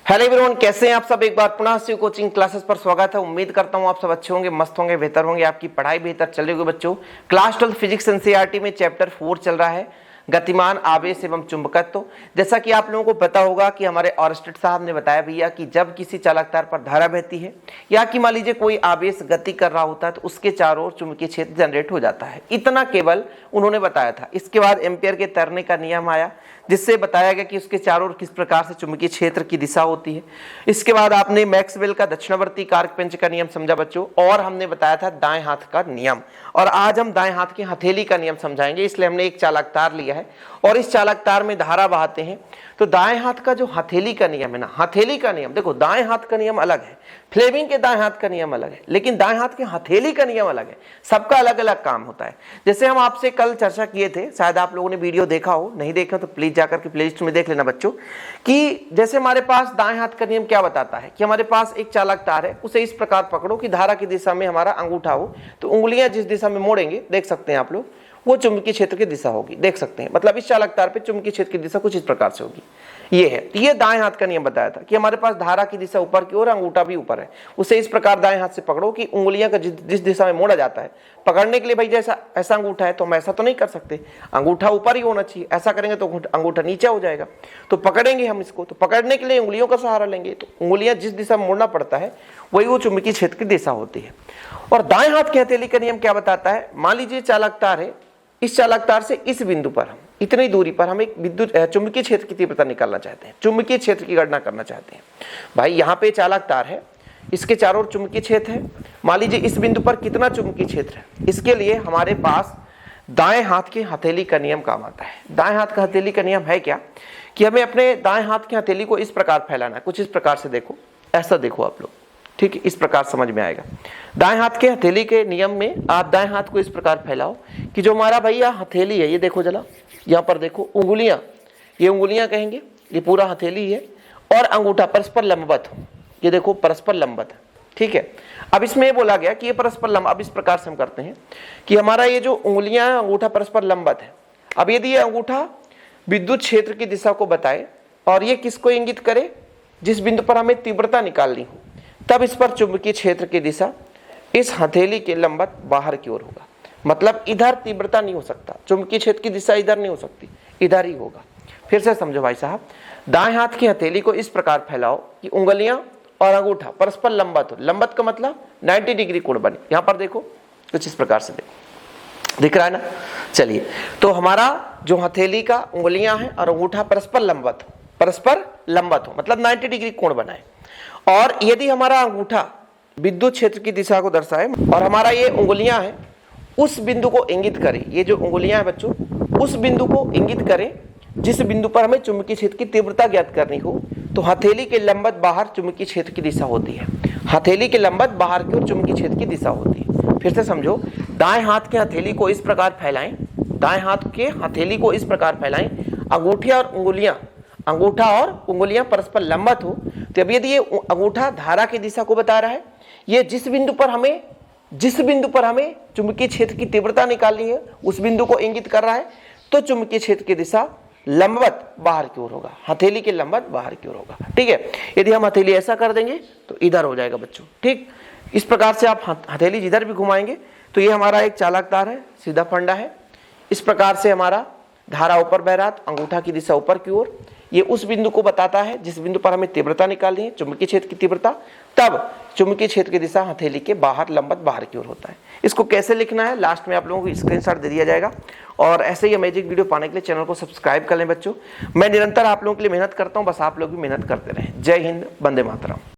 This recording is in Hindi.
हेलो एवरीवन, कैसे हैं आप सब। एक बार पुनः शिव कोचिंग क्लासेस पर स्वागत है। उम्मीद करता हूं आप सब अच्छे होंगे, मस्त होंगे, बेहतर होंगे, आपकी पढ़ाई बेहतर चल रही होगी। बच्चों, क्लास 12 फिजिक्स एनसीईआरटी में चैप्टर 4 चल रहा है, गतिमान, आवेश एवं चुंबकत्व। जैसा कि आप लोगों को पता होगा कि हमारे ऑरस्टेड साहब ने बताया भैया कि जब किसी चालक तार पर धारा बहती है या कि मान लीजिए कोई आवेश गति कर रहा होता है तो उसके चारों ओर चुंबकीय क्षेत्र जनरेट हो जाता है। इतना केवल उन्होंने बताया था। इसके बाद एम्पियर के तैरने का नियम आया, जिससे बताया गया कि उसके चारों ओर किस प्रकार से चुंबकीय क्षेत्र की दिशा होती है। इसके बाद आपने मैक्सवेल का दक्षिणावर्ती कारक पेंच का नियम समझा बच्चों, और हमने बताया था दाएं हाथ का नियम। और आज हम दाएं हाथ की हथेली का नियम समझाएंगे। इसलिए हमने एक चालक तार लिया है और इस चालक तार में धारा बहाते हैं। तो दाएं हाथ का जो हथेली का नियम है ना, हथेली का नियम देखो, दाएं हाथ का नियम अलग है, फ्लेमिंग के दाएं हाथ का नियम अलग है, लेकिन दाएं हाथ के हथेली का नियम अलग है। सबका अलग अलग काम होता है। जैसे हम आपसे कल चर्चा किए थे, शायद आप लोगों ने वीडियो देखा हो, नहीं देखा तो प्लीज जाकर के प्लेलिस्ट में देख लेना बच्चों, कि जैसे हमारे पास दाएं हाथ का नियम क्या बताता है कि हमारे पास एक चालक तार है, उसे इस प्रकार पकड़ो कि धारा की दिशा में हमारा अंगूठा हो, तो उंगलियां जिस दिशा में मोड़ेंगे, देख सकते हैं आप लोग, वो चुंबकीय क्षेत्र की दिशा होगी। देख सकते हैं, मतलब इस चालक तार पे चुंबकीय क्षेत्र की दिशा कुछ इस प्रकार से होगी। ये है, ये दाएं हाथ का नियम बताया था कि हमारे पास धारा की दिशा ऊपर की ओर, अंगूठा भी ऊपर है, उसे इस प्रकार दाएं हाथ से पकड़ो कि उंगलियां का जिस दिशा में मोड़ा जाता है, पकड़ने के लिए भाई जैसा ऐसा अंगूठा है तो हम ऐसा तो नहीं कर सकते, अंगूठा ऊपर ही होना चाहिए, ऐसा करेंगे तो अंगूठा नीचे हो जाएगा। तो पकड़ेंगे हम इसको, तो पकड़ने के लिए उंगलियों का सहारा लेंगे, तो उंगलियां जिस दिशा में मोड़ना पड़ता है वही वो चुंबकीय क्षेत्र की दिशा होती है। और दाएं हाथ की हथेली का नियम क्या बताता है, मान लीजिए चालक तार है, इस चालक तार से इस बिंदु पर हम इतनी दूरी पर हम एक विद्युत चुंबकीय क्षेत्र की तीव्रता निकालना चाहते हैं, चुंबकीय क्षेत्र की गणना करना चाहते हैं। भाई यहाँ पे चालक तार है, इसके चारों ओर चुंबकीय क्षेत्र है, मान लीजिए इस बिंदु पर कितना चुंबकीय क्षेत्र है, इसके लिए हमारे पास दाएं हाथ की हथेली का नियम काम आता है। दाएं हाथ का हथेली का नियम है क्या कि हमें अपने दाएं हाथ की हथेली को इस प्रकार फैलाना है, कुछ इस प्रकार से देखो, ऐसा देखो आप लोग, ठीक है, इस प्रकार समझ में आएगा। दाएं हाथ के हथेली के नियम में आप दाएं हाथ को इस प्रकार फैलाओ कि जो हमारा भैया हथेली है, ये देखो जरा, यहाँ पर देखो उंगलियां, ये उंगलियां कहेंगे, ये पूरा हथेली है, और अंगूठा परस्पर लंबवत हो, ये देखो परस्पर लंबवत है, ठीक है। अब इसमें ये बोला गया कि ये परस्पर लंब, अब इस प्रकार से हम करते हैं कि हमारा ये जो उंगलियां हैं, अंगूठा परस्पर लंबवत है। अब यदि ये अंगूठा विद्युत क्षेत्र की दिशा को बताए और ये किसको इंगित करे, जिस बिंदु पर हमें तीव्रता निकालनी हो, तब इस पर चुंबकीय क्षेत्र की दिशा इस हथेली के लंबवत बाहर की ओर होगा। मतलब इधर तीव्रता नहीं हो सकता, चुंबकीय क्षेत्र की दिशा इधर नहीं हो सकती, इधर ही होगा। फिर से समझो भाई साहब, दाएं हाथ की हथेली को इस प्रकार फैलाओ कि उंगलियां और अंगूठा परस्पर लंबवत हो। लंबवत का मतलब 90 डिग्री कोण बने। यहां पर देखो, कुछ इस प्रकार से देखो, दिख रहा है ना। चलिए, तो हमारा जो हथेली का उंगलियां हैं और अंगूठा परस्पर लंबवत हो, परस्पर लंबवत हो मतलब 90 डिग्री कोण बनाए। और यदि हमारा अंगूठा विद्युत क्षेत्र की दिशा को दर्शाए और हमारा ये उंगलियां हैं उस बिंदु को इंगित करें, ये जो उंगलियां हैं बच्चों, उस बिंदु को इंगित करें जिस बिंदु पर हमें चुंबकीय क्षेत्र की तीव्रता ज्ञात करनी हो, तो हथेली के लंबवत बाहर चुंबकीय क्षेत्र की दिशा होती है। हथेली के लंबवत बाहर की ओर चुंबकीय क्षेत्र की दिशा होती है। फिर से समझो, दाएं हाथ के हथेली को इस प्रकार फैलाएं, दाएं हाथ के हथेली को इस प्रकार फैलाएं, अंगूठा और उंगलियां परस्पर लंबवत हो। तो अब यदि ये अंगूठा धारा की दिशा को बता रहा है, ये जिस बिंदु पर हमें चुंबकीय क्षेत्र की तीव्रता निकालनी है उस बिंदु को इंगित कर रहा है, तो चुंबकीय क्षेत्र की दिशा लंबवत बाहर की ओर होगा, हथेली के लंबवत बाहर की ओर होगा, ठीक है। यदि हम हथेली ऐसा कर देंगे तो इधर हो जाएगा बच्चों, ठीक। इस प्रकार से आप हथेली जिधर भी घुमाएंगे तो ये हमारा एक चालक तार है, सीधा फंडा है। इस प्रकार से हमारा धारा ऊपर बह रहा, अंगूठा की दिशा ऊपर की ओर, ये उस बिंदु को बताता है जिस बिंदु पर हमें तीव्रता निकालनी है, चुंबकीय क्षेत्र की तीव्रता, तब चुंबकीय क्षेत्र की दिशा हथेली के बाहर लंबवत बाहर की ओर होता है। इसको कैसे लिखना है लास्ट में आप लोगों को स्क्रीनशॉट दे दिया जाएगा। और ऐसे ही अमेजिंग वीडियो पाने के लिए चैनल को सब्सक्राइब कर लें बच्चों। मैं निरंतर आप लोगों के लिए मेहनत करता हूं, बस आप लोग भी मेहनत करते रहें। जय हिंद, वंदे मातरम।